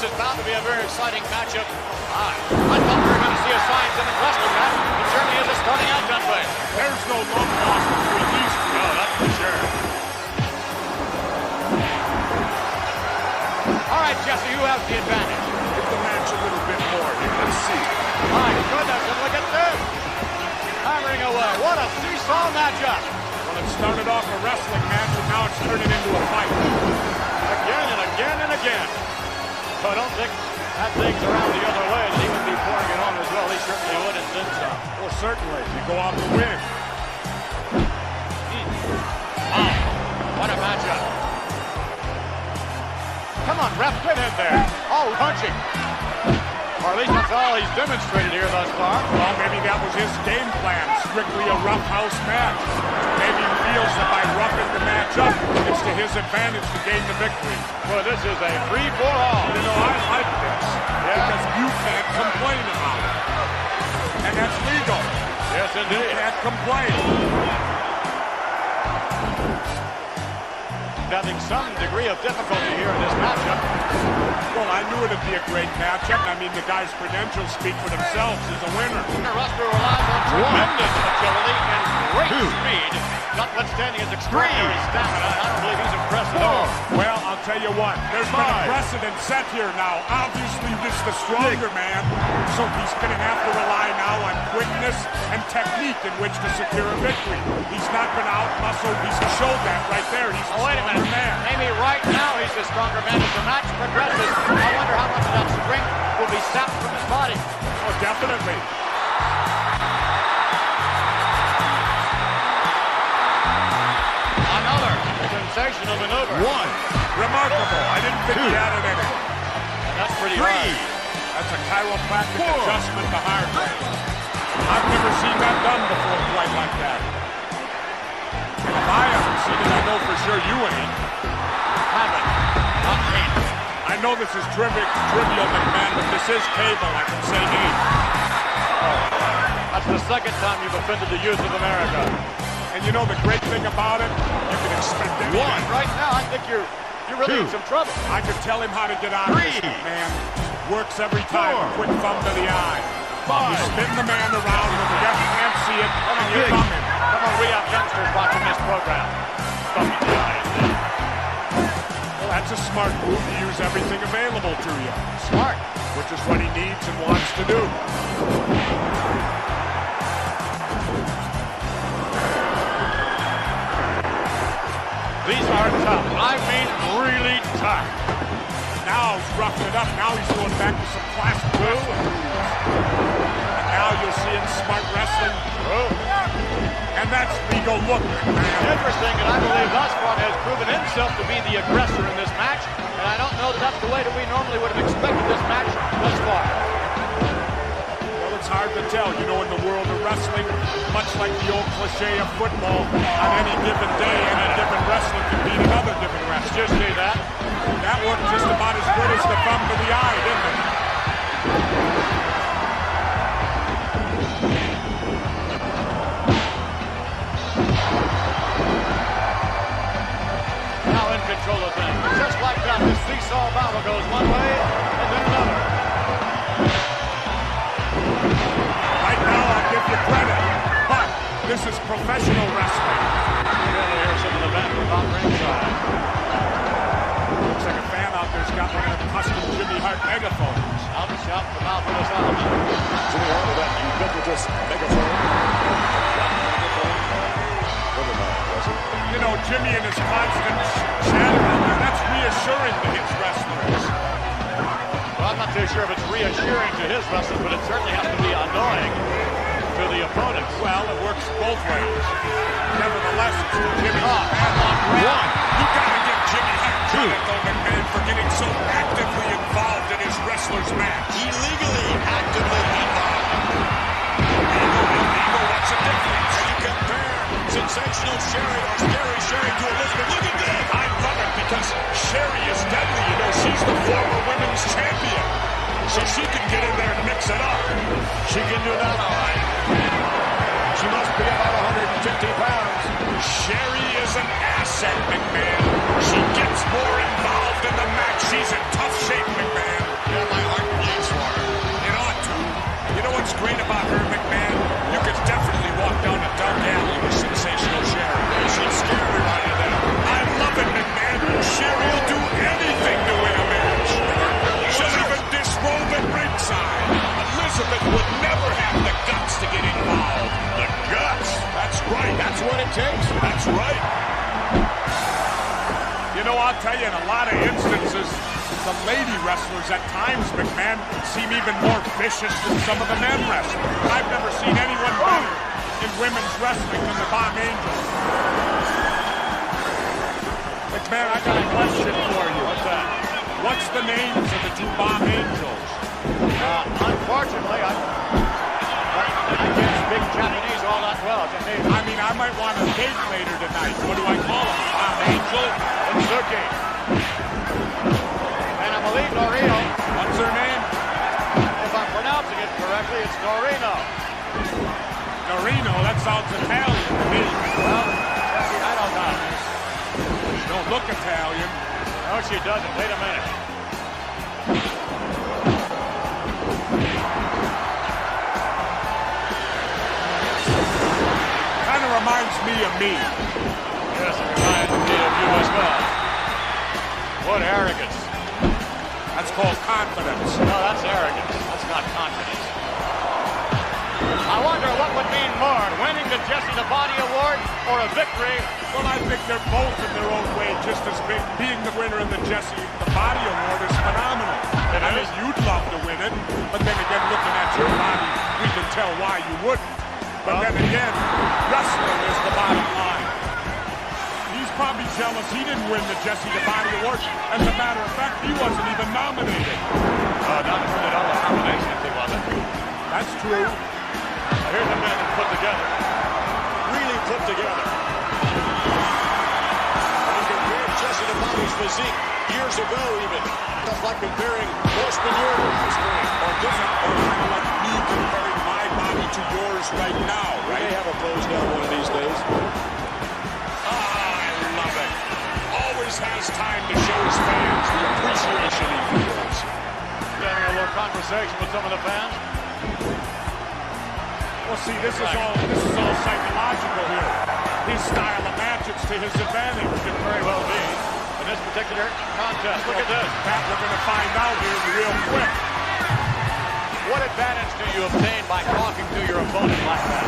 This is bound to be a very exciting matchup. I thought we were going to see a scientific wrestling match. It certainly is starting out that way. There's no love lost between these two. No, that's for sure. All right, Jesse, who has the advantage? Give the match a little bit more here. Let's see. My goodness, and look at this. Hammering away. What a seesaw matchup. Well, it started off a wrestling match, and now it's turning into a fight. Again and again and again. So I don't think that thing's around the other way, that he would be pouring it on as well. He certainly would and then some. Well, certainly. You go out to win. Wow. What a matchup. Come on, ref, get in there. Oh, punching. Or at least that's all he's demonstrated here thus far. Well, maybe that was his game plan. Strictly a rough house match. Maybe he feels that by roughing the match up, it's to his advantage to gain the victory. Well, this is a free-for-all. You know, I like this. Yeah. Because you can't complain about it. And that's legal. Yes, indeed. You can't complain. Having some degree of difficulty here in this matchup. Well, I knew it'd be a great matchup. I mean, the guy's credentials speak for themselves. He's a winner. The wrestler relies on tremendous agility and great speed, notwithstanding his extraordinary stamina. I don't believe he's impressed at all. Well, I'll tell you what. There's been a precedent set here now. Obviously, this is the stronger man, so he's going to have to rely now on quickness and technique in which to secure a victory. He's not going to out-muscle. He's showed that right there. He's the stronger man. Maybe right now he's the stronger man. As the match progresses, I wonder how much of that strength will be sapped from his body. Oh, definitely. Another sensational maneuver. One. Remarkable. I didn't think he had it in it. That's pretty Three. That's a chiropractic adjustment the hard way. I've never seen that done before quite like that. And if I haven't seen it, I know for sure you ain't. Haven't. Not me. I know this is trivial, McMahon, but this is cable. I can say ain't. That's the second time you've offended the youth of America. And you know the great thing about it? You can expect anything. One. Right now, I think you're really in some trouble. I could tell him how to get out of this, man. Works every time. Quick thumb to the eye. You spin the man around when the ref can't see it, and you thumb him. Come on, we have youngsters watching this program. Well, that's a smart move to use everything available to you. Smart. Which is what he needs and wants to do. These are tough. I mean, really tough. Now he's roughing it up. Now he's going back to some classic wrestling moves. And now you'll see him smart wrestling. And that's legal look, man. Interesting, and I believe thus far has proven himself to be the aggressor in this match. And I don't know that that's the way that we normally would have expected this match thus far. Well, it's hard to tell. You know, in the world of wrestling, much like the old cliche of football, on any given day, any different wrestler can beat another different wrestler. Did you see that? That worked just about as good as the thumb to the eye, didn't it? Now in control of things. Just like that, this seesaw battle goes one way and then another. Right now, I'll give you credit, but this is professional wrestling. We're going to hear some of the banter about ringside. Looks like a fan out there's got one of the custom Jimmy Hart megaphones. Out and shout the mouth of the sound. Jimmy Hart with that ubiquitous megaphone. You know, Jimmy and his constant chatter out there, that's reassuring to his wrestlers. Well, I'm not too sure if it's reassuring to his wrestlers, but it certainly has to be annoying to the opponents. Well, it works both ways. Nevertheless, it's Jimmy. One. You gotta give Jimmy Hart credit, though, McMahon, for getting so actively involved in his wrestler's match. Illegally actively involved. Illegal, what's the difference? You compare sensational Sherry or scary Sherry to Elizabeth. Look at that! I love it because Sherry is deadly. You know, she's the former women's champion. So she can get in there and mix it up. She can do that all right. She must be about 150 pounds. Sherry is an asset, McMahon. She gets more involved in the match. She's in tough shape, McMahon. great about her, McMahon? You could definitely walk down a dark alley with sensational Sherry. Yeah, she'd scare everybody to death. I love it, McMahon. Sherry will do anything to win a match. She'll even disrobe at ringside. Elizabeth would never have the guts to get involved. The guts. That's right. That's what it takes. That's right. You know, I'll tell you, in a lot of instances, the lady wrestlers at times, McMahon, seem even more vicious than some of the men wrestlers. I've never seen anyone better in women's wrestling than the Bomb Angels. McMahon, I got a question for you. What's that? What's the names of the two Bomb Angels? Unfortunately, I can't speak Japanese all that well. I mean, I might want a date later tonight. What do I call them? Bomb Angel? Itsuki. And I believe Norino. What's her name? If I'm pronouncing it correctly, it's Norino. Norino? That sounds Italian to me. Well, I don't know. She don't look Italian. No, she doesn't. Wait a minute. Kind of reminds me of me. Yes, it reminds me of you as well. What arrogance. That's called confidence. No, that's arrogance. That's not confidence. I wonder what would mean more, winning the Jesse the Body Award or a victory? Well, I think they're both in their own way just as big. Being the winner of the Jesse the Body Award is phenomenal. I mean, you'd love to win it, but then again, looking at your body, we can tell why you wouldn't. But then again, wrestling is the bottom line. He's probably jealous he didn't win the Jesse the Body Award. As a matter of fact, he wasn't even nominated. Not for the other nominations, he wasn't. That's true. Here's a man that's put together. Really put together. When you compare Jesse the Body's physique years ago even, just like comparing Horseman Europe's or different, or kind of like me comparing my body to yours right now, right? We may have a close down one of these days. I love it. Always has time to show his fans the appreciation he feels. Having a little conversation with some of the fans. Well, see, this is all psychological here. His style of match, it's to his advantage. Could very well be in this particular contest. Look at this. That we're going to find out here real quick. What advantage do you obtain by talking to your opponent like that?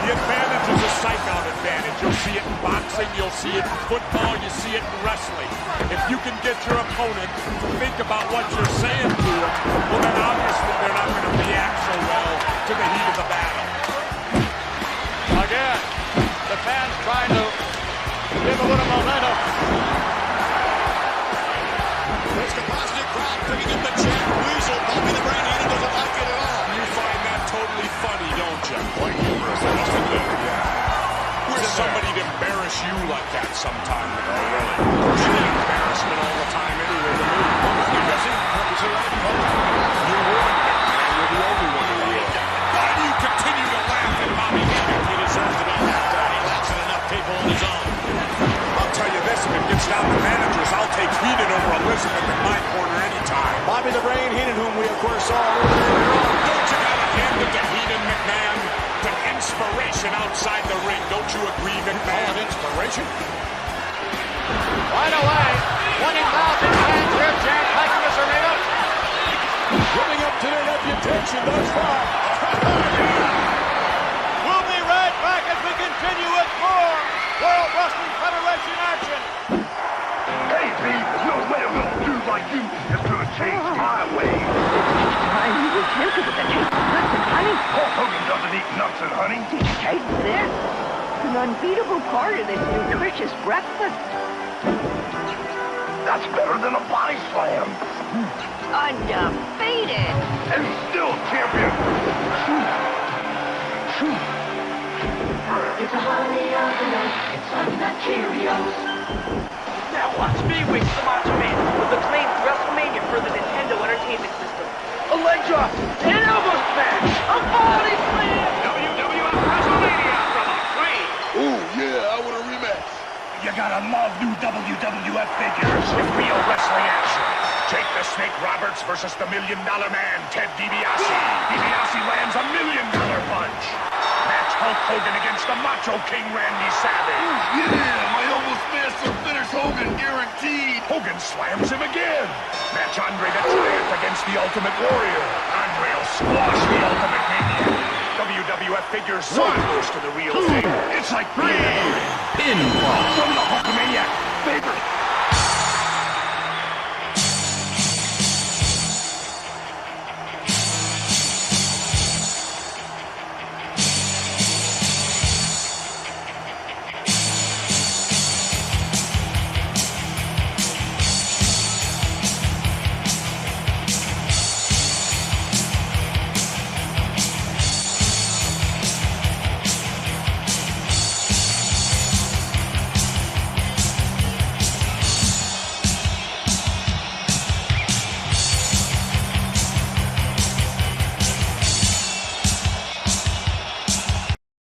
The advantage is a psych-out advantage. You'll see it in boxing, you'll see it in football, you see it in wrestling. If you can get your opponent to think about what you're saying to them, well, then obviously they're not going to react so well to the heat of the battle. Again, the fans trying to give a little momentum. There's the positive crowd bringing in the chant. Weasel, Bobby the Brain Eater doesn't like it at all. You find that totally funny, don't you? Quite humorous, I must admit. Yeah. Wish somebody'd embarrass you like that sometime. Oh, really? You get embarrassment all the time anyway to me. You Jesse? You say that? You would, man. You're the only one who would. Why do you continue to laugh at Bobby Heenan? He deserves to be laughed at. He laughs at enough people on his own. I'll tell you this, if it gets down to managers, I'll take Heenan over Elizabeth in my corner anytime. Bobby the Brain Heenan, whom we, of course, saw earlier on. Don't you gotta hand it to Heenan, McMahon? The inspiration outside the ring. Don't you agree, McMahon? Inspiration? Right away, 20,000 fans here chant like this arena. Living up to their reputation thus far. We'll be right back as we continue with more World Wrestling Federation action. Hey, B, there's no way I'm gonna do like you is to change my way. Time you were tempted with the taste of nuts and honey. Hulk Hogan doesn't eat nuts and honey. Did you taste this? An unbeatable part of this nutritious breakfast. That's better than a body slam. Undefeated. And still champion. It's a honey of the nut, it's on that Cheerios. Now watch me wing some Macho Man with acclaimed WrestleMania for the Nintendo Entertainment System. A leg drop, an elbow smash, a body slam! WWF WrestleMania from Acclaim! Ooh, yeah, I want a rematch. You gotta love new WWF figures. With real wrestling action. Jake the Snake Roberts versus the $1 Million Man, Ted DiBiase. DiBiase lands a $1 million punch. Match Hulk Hogan against the Macho King Randy Savage. Yeah, my almost master finish Hogan guaranteed. Hogan slams him again. Match Andre the Giant against the Ultimate Warrior. Andre will squash the Ultimate Maniac. WWF figures so close to the real thing. It's like pinball. From the Hulkamaniac favorite